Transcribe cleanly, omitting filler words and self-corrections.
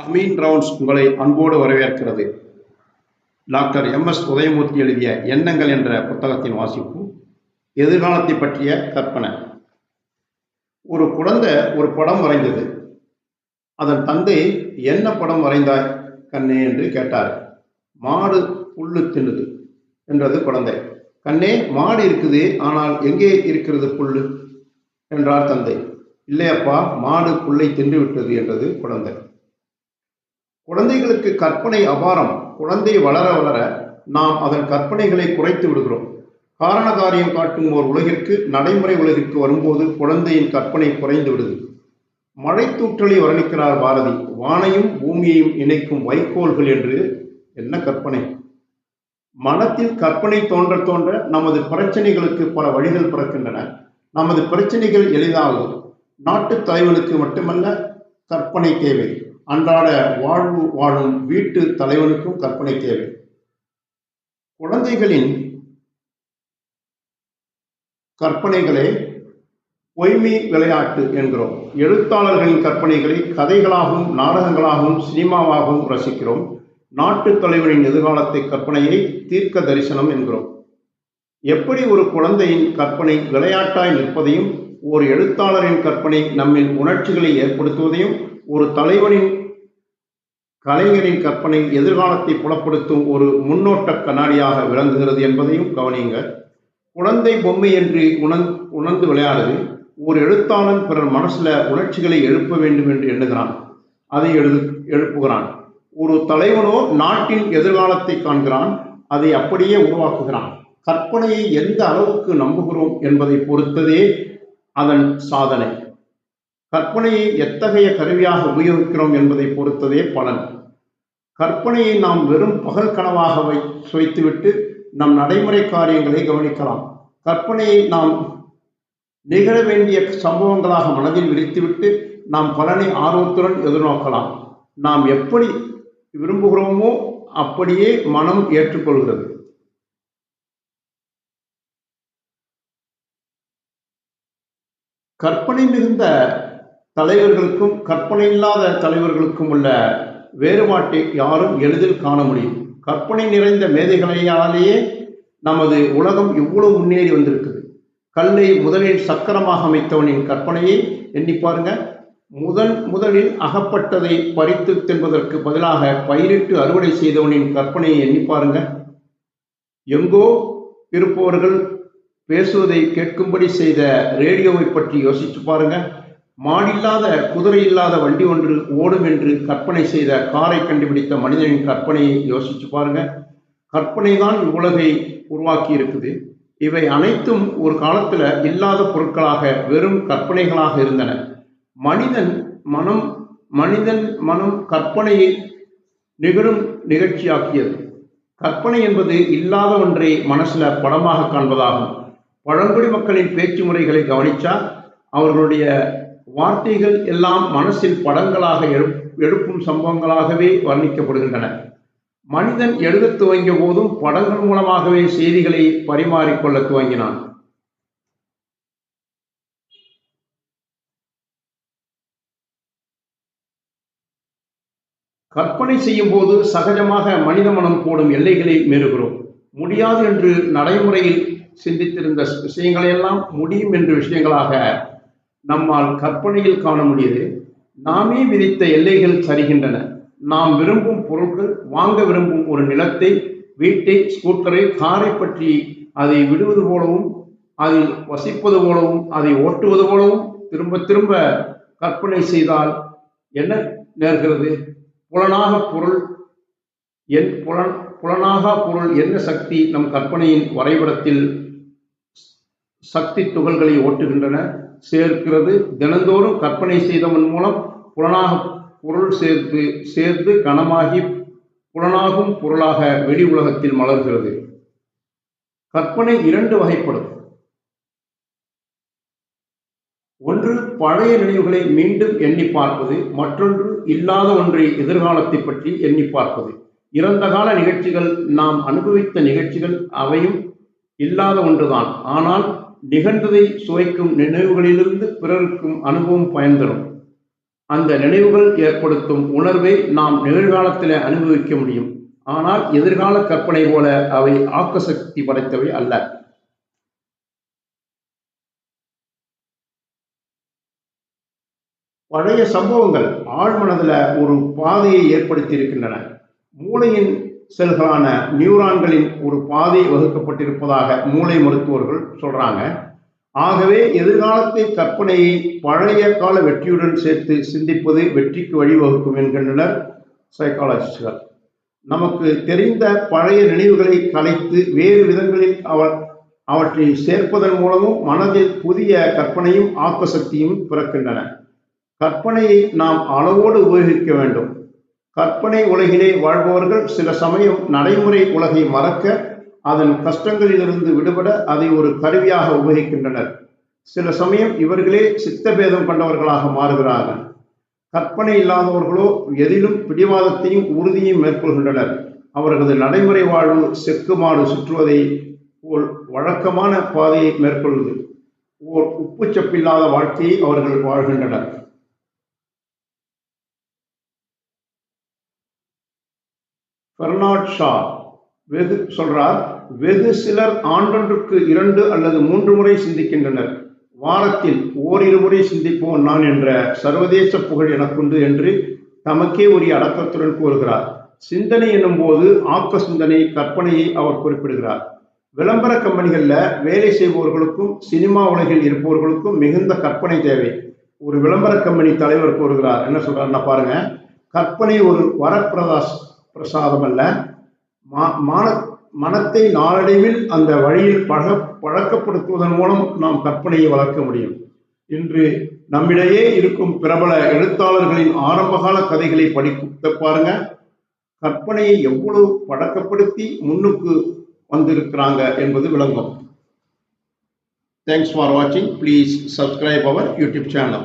Ameen rounds உங்களை அன்போடு வரவேற்கிறது. Doctor MS. உதயமூர்த்தி எழுதிய எண்ணங்கள் என்ற புத்தகத்தின் வாசிப்பு. எதிர்காலத்தை பற்றிய கற்பனை. ஒரு குழந்தை ஒரு படம் வரைந்தது. அதன் தந்தை, என்ன படம் வரைந்தாய் கண்ணே என்று கேட்டார். மாடு புல்லு தின்னுது என்றது குழந்தை. கண்ணே, மாடு இருக்குது, ஆனால் எங்கே இருக்கிறது புல்லு என்றார் தந்தை. இல்லையப்பா, மாடு புல்லை தின்று விட்டது என்றது குழந்தை. குழந்தைகளுக்கு கற்பனை அபாரம். குழந்தை வளர வளர நாம் அதன் கற்பனைகளை குறைத்து விடுகிறோம். காரண காரியம் காட்டும் ஓர் உலகிற்கு, நடைமுறை உலகிற்கு வரும்போது குழந்தையின் கற்பனை குறைந்து விடுது. மழை தூற்றலை வர்ணிக்கிறார் பாரதி. வானையும் பூமியையும் இணைக்கும் வைக்கோல்கள் என்று. என்ன கற்பனை! மனத்தில் கற்பனை தோன்ற தோன்ற நமது பிரச்சனைகளுக்கு பல வழிகள் பிறக்கின்றன. நமது பிரச்சனைகள் எளிதாகும். நாட்டு தலைவனுக்கு மட்டுமல்ல கற்பனை தேவை. அன்றாட வாழ்வு வாழும் வீட்டு தலைவனுக்கும் கற்பனை தேவை. குழந்தைகளின் கற்பனைகளை பொய்மை விளையாட்டு என்கிறோம். எழுத்தாளர்களின் கற்பனைகளை கதைகளாகவும் நாடகங்களாகவும் சினிமாவாகவும் ரசிக்கிறோம். நாட்டு தலைவனின் எதிர்காலத்தை கற்பனையை தீர்க்க தரிசனம் என்கிறோம். எப்படி ஒரு குழந்தையின் கற்பனை விளையாட்டாய் நிற்பதையும், ஒரு எழுத்தாளரின் கற்பனை நம்மில் உணர்ச்சிகளை ஏற்படுத்துவதையும், ஒரு தலைவனின் கலைஞரின் கற்பனை எதிர்காலத்தை புலப்படுத்தும் ஒரு முன்னோட்ட கண்ணாடியாக விளங்குகிறது என்பதையும் கவனியுங்கள். குழந்தை பொம்மை என்று உணர்ந்து விளையாடுது. ஒரு எழுத்தாளன் பிறர் மனசுல உணர்ச்சிகளை எழுப்ப வேண்டும் என்று எண்ணுகிறான். அதை எழுப்புகிறான். ஒரு தலைவனோ நாட்டின் எதிர்காலத்தை காண்கிறான். அதை அப்படியே உருவாக்குகிறான். கற்பனையை எந்த அளவுக்கு நம்புகிறோம் என்பதை பொறுத்ததே அதன் சாதனை. கற்பனையை எத்தகைய கருவியாக உபயோகிக்கிறோம் என்பதை பொறுத்ததே பலன். கற்பனையை நாம் வெறும் பகல் கனவாக வைத்துவிட்டு நம் நடைமுறை காரியங்களை கவனிக்கலாம். கற்பனையை நாம் நிகழ வேண்டிய சம்பவங்களாக மனதில் விரித்துவிட்டு நாம் பலனை ஆர்வத்துடன் எதிர்நோக்கலாம். நாம் எப்படி விரும்புகிறோமோ அப்படியே மனம் ஏற்றுக்கொள்கிறது. கற்பனை மிகுந்த தலைவர்களுக்கும் கற்பனை இல்லாத தலைவர்களுக்கும் உள்ள வேறுபாட்டை யாரும் எளிதில் காண முடியும். கற்பனை நிறைந்த மேதைகளையாலேயே நமது உலகம் இவ்வளவு முன்னேறி வந்திருக்குது. கல்லை முதலில் சக்கரமாக அமைத்தவனின் கற்பனையை எண்ணி பாருங்க. முதலில் அகப்பட்டதை பறித்து தின்பதற்கு பதிலாக பயிரிட்டு அறுவடை செய்தவனின் கற்பனையை எண்ணி பாருங்க. எங்கோ இருப்பவர்கள் பேசுவதை கேட்கும்படி செய்த ரேடியோவை பற்றி யோசிச்சு பாருங்க. மாடில்லாத குதிரை இல்லாத வண்டி ஒன்று ஓடும் என்று கற்பனை செய்த காரை கண்டுபிடித்த மனிதனின் கற்பனையை யோசிச்சு பாருங்க. கற்பனை தான் இவ்வுலகை உருவாக்கி இருக்குது. இவை அனைத்தும் ஒரு காலத்துல இல்லாத பொருட்களாக வெறும் கற்பனைகளாக இருந்தன. மனிதன் மனம் கற்பனையை நிகழும் நிகழ்ச்சியாக்கியது. கற்பனை என்பது இல்லாத ஒன்றை மனசுல படமாக காண்பதாகும். பழங்குடி மக்களின் பேச்சு முறைகளை கவனிச்சா அவர்களுடைய வார்த்தைகள் எல்லாம் மனசில் படங்களாக எழுப்பும் சம்பவங்களாகவே வர்ணிக்கப்படுகின்றன. மனிதன் எழுத துவங்கிய போதும் படங்கள் மூலமாகவே செய்திகளை பரிமாறிக்கொள்ள துவங்கினான். கற்பனை செய்யும் போது சகஜமாக மனித மனம் போடும் எல்லைகளை மீறுகிறோம். முடியாது என்று நடைமுறையில் சிந்தித்திருந்த விஷயங்களையெல்லாம் முடியும் என்ற விஷயங்களாக நம்மால் கற்பனையில் காண முடியுது. நாமே விதித்த எல்லைகள் சரிகின்றன. நாம் விரும்பும் பொருட்கள், வாங்க விரும்பும் ஒரு நிலத்தை, வீட்டை, ஸ்கூட்டரை, காரை பற்றி அதை விடுவது போலவும், அதில் வசிப்பது போலவும், அதை ஓட்டுவது போலவும் திரும்ப திரும்ப கற்பனை செய்தால் என்ன நேர்கிறது? புலனாக பொருள் என்ன சக்தி நம் கற்பனையின் வரைபடத்தில் சக்தி துகள்களை ஓட்டுகின்றன, சேர்க்கிறது. தினந்தோறும் கற்பனை செய்தவன் மூலம் புலனாக பொருள் சேர்ந்து கனமாகி புலனாகும் பொருளாக வெளி உலகத்தில் மலர்கிறது. கற்பனை இரண்டு வகைப்படும். ஒன்று பழைய நினைவுகளை மீண்டும் எண்ணி பார்ப்பது. மற்றொன்று இல்லாத ஒன்றை எதிர்காலத்தை பற்றி எண்ணி பார்ப்பது. இறந்த கால நிகழ்ச்சிகள், நாம் அனுபவித்த நிகழ்ச்சிகள், அவையும் இல்லாத ஒன்றுதான். ஆனால் நிகழ்ந்ததை சுவைக்கும் நினைவுகளிலிருந்து பிறருக்கும் அனுபவம் பயன் தரும். அந்த நினைவுகள் ஏற்படுத்தும் உணர்வை நாம் நிகழ்காலத்தில் அனுபவிக்க முடியும். ஆனால் எதிர்கால கற்பனை போல அவை ஆக்க சக்தி படைத்தவை அல்ல. பழைய சம்பவங்கள் ஆழ்மனதில் ஒரு பாதையை ஏற்படுத்தி இருக்கின்றன. மூளையின் செல்களான நியூரான்களின் ஒரு பாதை வகுக்கப்பட்டிருப்பதாக மூளை மருத்துவர்கள் சொல்றாங்க. ஆகவே எதிர்காலத்தை கற்பனையை பழைய கால வெற்றியுடன் சேர்த்து சிந்திப்பது வெற்றிக்கு வழிவகுக்கும் என்கின்றனர் சைக்காலஜிஸ்டுகள். நமக்கு தெரிந்த பழைய நினைவுகளை கலைத்து வேறு விதங்களில் அவற்றை சேர்ப்பதன் மூலமும் மனதில் புதிய கற்பனையும் ஆக்க சக்தியும் பிறக்கின்றன. கற்பனையை நாம் அளவோடு உபயோகிக்க வேண்டும். கற்பனை உலகிலே வாழ்பவர்கள் சில சமயம் நடைமுறை உலகை மறக்க, அதன் கஷ்டங்களிலிருந்து விடுபட அதை ஒரு கருவியாக உபயோகிக்கின்றனர். சில சமயம் இவர்களே சித்தபேதம் கொண்டவர்களாக மாறுகிறார்கள். கற்பனை இல்லாதவர்களோ எதிலும் பிடிவாதத்தையும் உறுதியையும் மேற்கொள்கின்றனர். அவர்களது நடைமுறை வாழ்வு செக்குமாடு சுற்றுவதை போல் வழக்கமான பாதையை மேற்கொள்வது. ஓர் உப்புச்சப்பில்லாத வாழ்க்கையை அவர்கள் வாழ்கின்றனர். பெர்னார்ட் ஷா வெகு சிலர் ஆண்டொன்றுக்கு 2 அல்லது 3 முறை சிந்திக்கின்றனர். வாரத்தில் ஓரிரு முறை சிந்திப்போம் நான் என்ற சர்வதேச புகழ் எனக்குண்டு என்று தமக்கே உரிய அடக்கத்துடன் கூறுகிறார். சிந்தனை என்னும் போது ஆக்க சிந்தனை, கற்பனையை அவர் குறிப்பிடுகிறார். விளம்பர கம்பெனிகளில் வேலை செய்பவர்களுக்கும் சினிமா உலகில் இருப்பவர்களுக்கும் மிகுந்த கற்பனை தேவை. ஒரு விளம்பர கம்பெனி தலைவர் கூறுகிறார். என்ன சொல்றாருன்னா பாருங்க, கற்பனை ஒரு வரப்பிரசாதம் அல்ல, மனத்தை நாளடைவில் அந்த வழியில் பழக்கப்படுத்துவதன் மூலம் நாம் கற்பனையை வளர்க்க முடியும். இன்று நம்மிடையே இருக்கும் பிரபல எழுத்தாளர்களின் ஆரம்பகால கதைகளை படிக்க பாருங்க. கற்பனையை எவ்வளவு பழக்கப்படுத்தி முன்னுக்கு வந்திருக்கிறாங்க என்பது விளங்கும். Thanks for watching. Please subscribe our YouTube channel.